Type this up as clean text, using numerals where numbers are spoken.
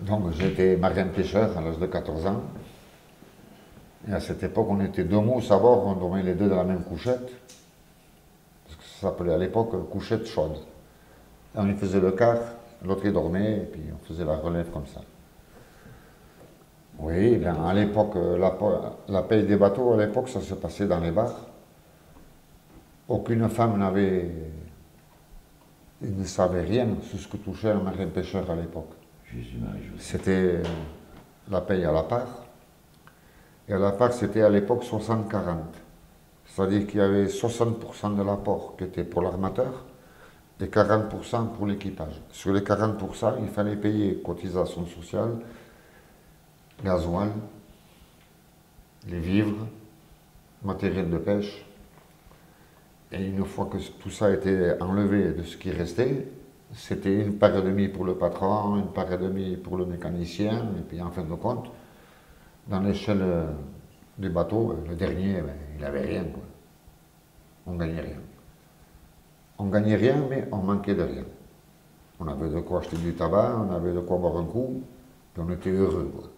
Donc j'étais marin-pêcheur à l'âge de 14 ans. Et à cette époque, on était deux mousses à bord, on dormait les deux dans la même couchette. Parce que ça s'appelait à l'époque couchette chaude. Et on y faisait le quart, l'autre y dormait, et puis on faisait la relève comme ça. Oui, bien à l'époque, la paye des bateaux, à l'époque, ça se passait dans les bars. Aucune femme ne savait rien sur ce que touchait un marin pêcheur à l'époque. Jésus-Marie, je sais. C'était la paye à la part. Et à la part, c'était à l'époque 60-40. C'est-à-dire qu'il y avait 60% de l'apport qui était pour l'armateur et 40% pour l'équipage. Sur les 40%, il fallait payer cotisations sociales, gasoil, les vivres, matériel de pêche. Et une fois que tout ça a été enlevé de ce qui restait, c'était une part et demie pour le patron, une part et demie pour le mécanicien, et puis en fin de compte, dans l'échelle du bateau, le dernier, ben, il n'avait rien, quoi. On gagnait rien. On gagnait rien, mais on manquait de rien. On avait de quoi acheter du tabac, on avait de quoi boire un coup, puis on était heureux, quoi.